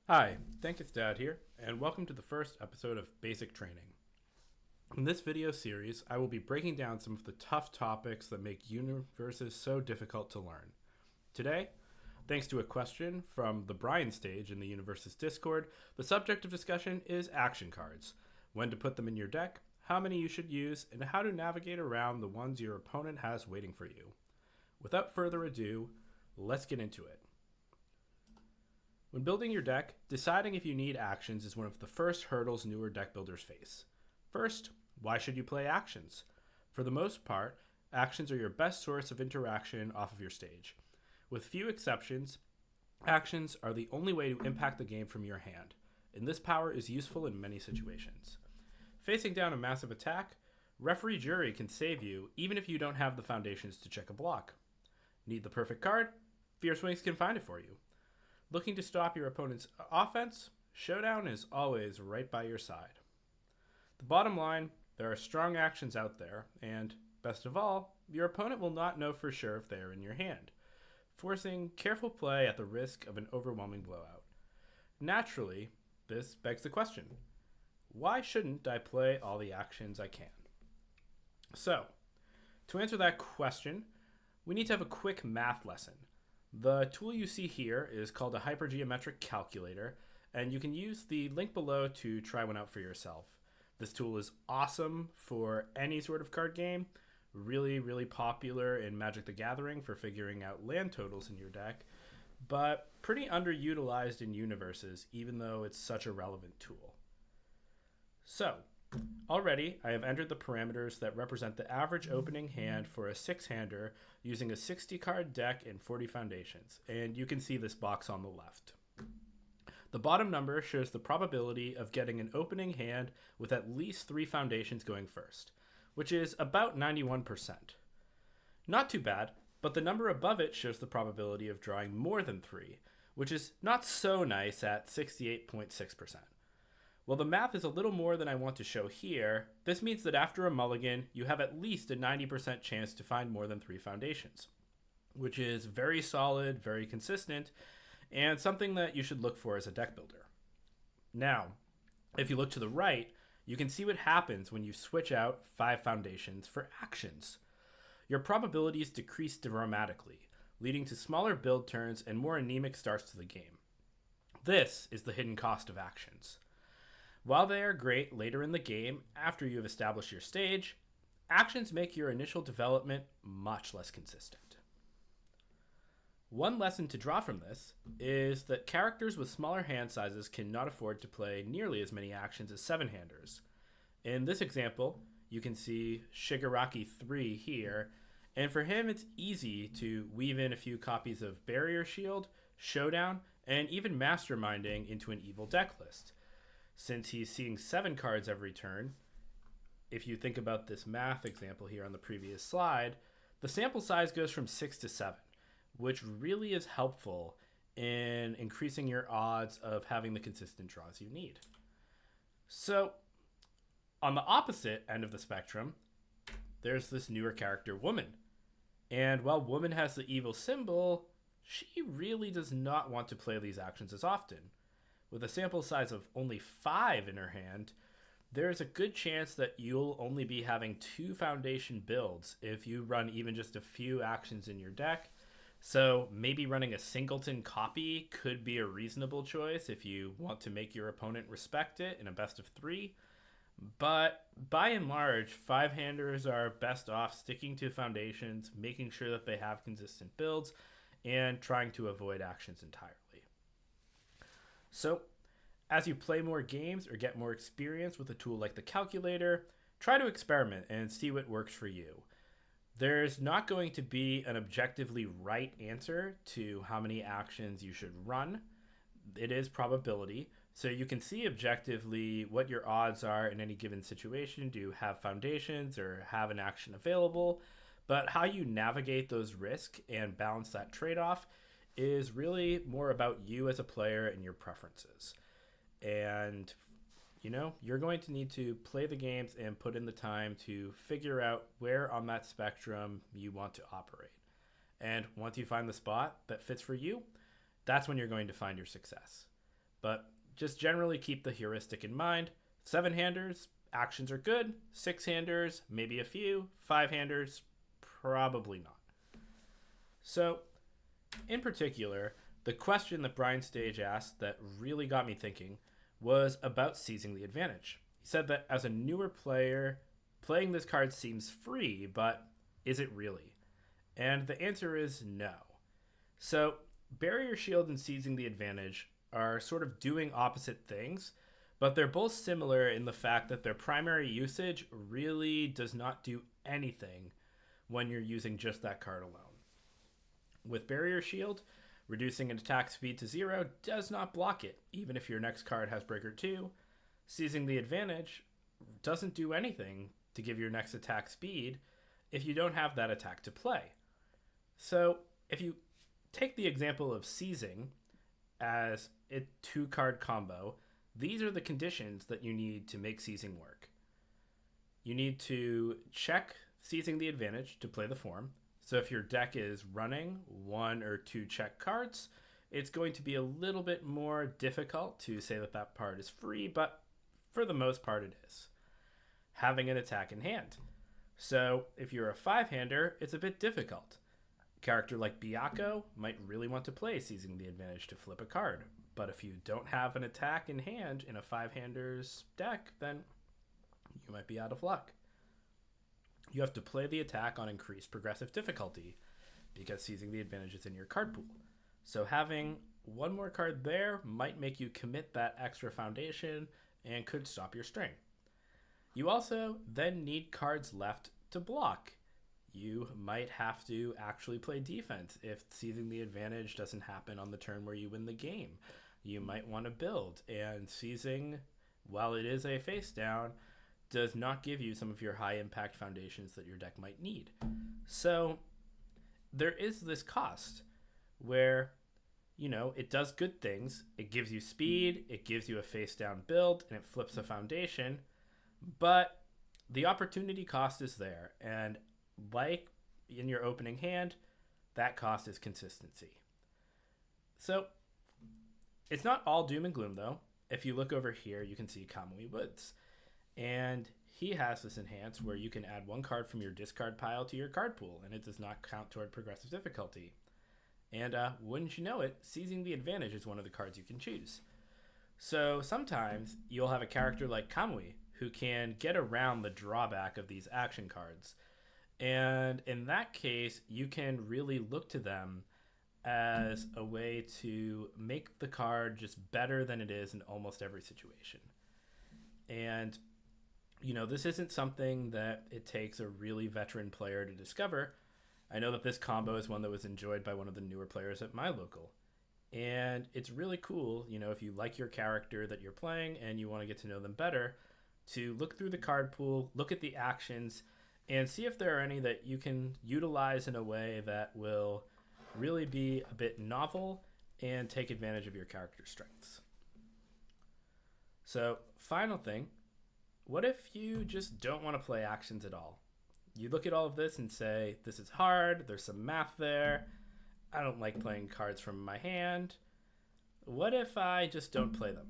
Hi, Thank It's Dad here, and welcome to the first episode of Basic Training. In this video series, I will be breaking down some of the tough topics that make Universus so difficult to learn. Today, thanks to a question from the Brian stage in the Universus Discord, the subject of discussion is action cards, when to put them in your deck, how many you should use, and how to navigate around the ones your opponent has waiting for you. Without further ado, let's get into it. When building your deck, deciding if you need actions is one of the first hurdles newer deck builders face. First, why should you play actions? For the most part, actions are your best source of interaction off of your stage. With few exceptions, actions are the only way to impact the game from your hand, and this power is useful in many situations. Facing down a massive attack, Referee Jury can save you even if you don't have the foundations to check a block. Need the perfect card? Fierce Wings can find it for you. Looking to stop your opponent's offense? Showdown is always right by your side. The bottom line, there are strong actions out there, and, best of all, your opponent will not know for sure if they are in your hand, forcing careful play at the risk of an overwhelming blowout. Naturally, this begs the question, why shouldn't I play all the actions I can? So, to answer that question, we need to have a quick math lesson. The tool you see here is called a hypergeometric calculator, and you can use the link below to try one out for yourself. This tool is awesome for any sort of card game, really popular in Magic the Gathering for figuring out land totals in your deck, but pretty underutilized in Universus, even though it's such a relevant tool. So, already, I have entered the parameters that represent the average opening hand for a 6-hander using a 60-card deck and 40 foundations, and you can see this box on the left. The bottom number shows the probability of getting an opening hand with at least 3 foundations going first, which is about 91%. Not too bad, but the number above it shows the probability of drawing more than 3, which is not so nice at 68.6%. While the math is a little more than I want to show here, this means that after a mulligan, you have at least a 90% chance to find more than 3 foundations, which is very solid, very consistent, and something that you should look for as a deck builder. Now, if you look to the right, you can see what happens when you switch out 5 foundations for actions. Your probabilities decrease dramatically, leading to smaller build turns and more anemic starts to the game. This is the hidden cost of actions. While they are great later in the game, after you have established your stage, actions make your initial development much less consistent. One lesson to draw from this is that characters with smaller hand sizes cannot afford to play nearly as many actions as 7-handers. In this example, you can see Shigaraki 3 here, and for him it's easy to weave in a few copies of Barrier Shield, Showdown, and even Masterminding into an evil deck list. Since he's seeing 7 cards every turn, if you think about this math example here on the previous slide, the sample size goes from 6 to 7, which really is helpful in increasing your odds of having the consistent draws you need. So, on the opposite end of the spectrum, there's this newer character, Woman. And while Woman has the evil symbol, she really does not want to play these actions as often. With a sample size of only 5 in her hand, there's a good chance that you'll only be having 2 foundation builds if you run even just a few actions in your deck. So maybe running a singleton copy could be a reasonable choice if you want to make your opponent respect it in a best of 3. But by and large, 5-handers are best off sticking to foundations, making sure that they have consistent builds, and trying to avoid actions entirely. So, as you play more games or get more experience with a tool like the calculator, try to experiment and see what works for you. There's not going to be an objectively right answer to how many actions you should run. It is probability, so you can see objectively what your odds are in any given situation. Do you have foundations or have an action available? But how you navigate those risks and balance that trade-off is really more about you as a player and your preferences. And, you're going to need to play the games and put in the time to figure out where on that spectrum you want to operate. And once you find the spot that fits for you, that's when you're going to find your success. but just generally keep the heuristic in mind. Seven-handers, actions are good. Six-handers, maybe a few. Five-handers, probably not. So, in particular, the question that Brian Stage asked that really got me thinking was about seizing the advantage. He said that as a newer player, playing this card seems free, but is it really? And the answer is no. So, Barrier Shield and Seizing the Advantage are sort of doing opposite things, but they're both similar in the fact that their primary usage really does not do anything when you're using just that card alone. With Barrier Shield, reducing an attack speed to 0 does not block it, even if your next card has Breaker 2. Seizing the Advantage doesn't do anything to give your next attack speed if you don't have that attack to play. So, if you take the example of seizing as a 2-card combo, these are the conditions that you need to make seizing work. You need to check Seizing the Advantage to play the form. So if your deck is running 1 or 2 check cards, it's going to be a little bit more difficult to say that that part is free, but for the most part it is. Having an attack in hand. So if you're a 5-hander, it's a bit difficult. A character like Byakko might really want to play Seizing the Advantage to flip a card, but if you don't have an attack in hand in a 5-hander's deck, then you might be out of luck. You have to play the attack on increased progressive difficulty because Seizing the Advantage is in your card pool. So having one more card there might make you commit that extra foundation and could stop your string. You also then need cards left to block. You might have to actually play defense if Seizing the Advantage doesn't happen on the turn where you win the game. You might want to build, and Seizing, while it is a face down, does not give you some of your high impact foundations that your deck might need. So there is this cost where, it does good things. It gives you speed, it gives you a face down build, and it flips a foundation, but the opportunity cost is there. And like in your opening hand, that cost is consistency. So it's not all doom and gloom though. If you look over here, you can see Kamui Woods. And he has this enhance where you can add one card from your discard pile to your card pool, and it does not count toward progressive difficulty. And wouldn't you know it, Seizing the Advantage is one of the cards you can choose. So sometimes you'll have a character like Kamui who can get around the drawback of these action cards. And in that case, you can really look to them as a way to make the card just better than it is in almost every situation. And this isn't something that it takes a really veteran player to discover. I know that this combo is one that was enjoyed by one of the newer players at my local. And it's really cool, if you like your character that you're playing and you want to get to know them better, to look through the card pool, look at the actions, and see if there are any that you can utilize in a way that will really be a bit novel and take advantage of your character's strengths. So, final thing, what if you just don't want to play actions at all? You look at all of this and say, this is hard, there's some math there, I don't like playing cards from my hand. What if I just don't play them?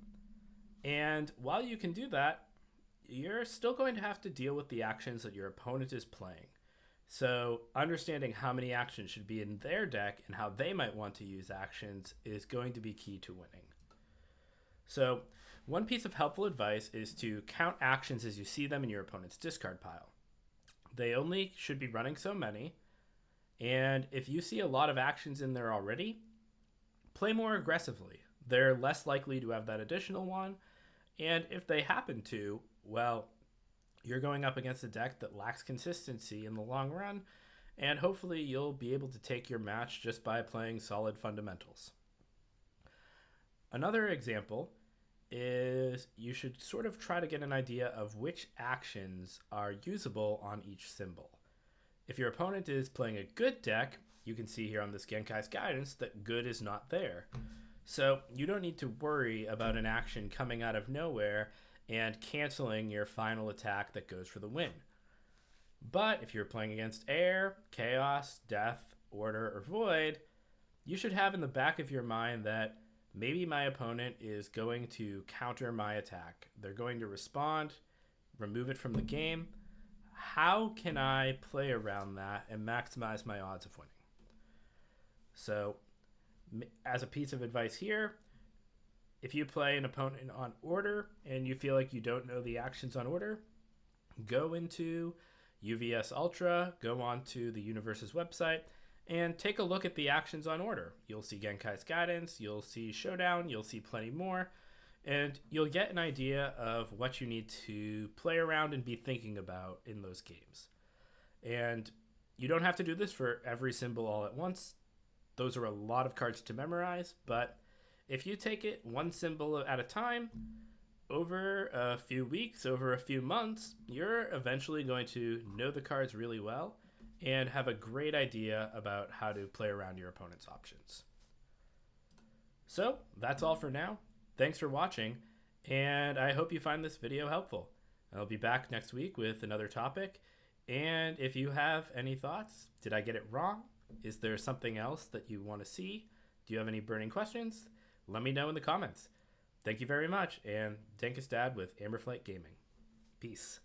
And while you can do that, you're still going to have to deal with the actions that your opponent is playing. So understanding how many actions should be in their deck and how they might want to use actions is going to be key to winning. So one piece of helpful advice is to count actions as you see them in your opponent's discard pile. They only should be running so many, and if you see a lot of actions in there already, play more aggressively. They're less likely to have that additional one, and if they happen to, well, you're going up against a deck that lacks consistency in the long run, and hopefully you'll be able to take your match just by playing solid fundamentals. Another example is you should sort of try to get an idea of which actions are usable on each symbol. If your opponent is playing a good deck, you can see here on this Genkai's Guidance that good is not there. So you don't need to worry about an action coming out of nowhere and canceling your final attack that goes for the win. But if you're playing against air, chaos, death, order, or void, you should have in the back of your mind that maybe my opponent is going to counter my attack. They're going to respond, remove it from the game. How can I play around that and maximize my odds of winning? So, as a piece of advice here, if you play an opponent on order and you feel like you don't know the actions on order, go into UVS Ultra, go onto the Universus website, and take a look at the actions on order. You'll see Genkai's Guidance, you'll see Showdown, you'll see plenty more, and you'll get an idea of what you need to play around and be thinking about in those games. And you don't have to do this for every symbol all at once. Those are a lot of cards to memorize, but if you take it one symbol at a time, over a few weeks, over a few months, you're eventually going to know the cards really well and have a great idea about how to play around your opponent's options. So that's all for now. Thanks for watching, and I hope you find this video helpful. I'll be back next week with another topic, and if you have any thoughts, did I get it wrong? Is there something else that you want to see? Do you have any burning questions? Let me know in the comments. Thank you very much, and Denkus Dad with Amberflight Gaming. Peace.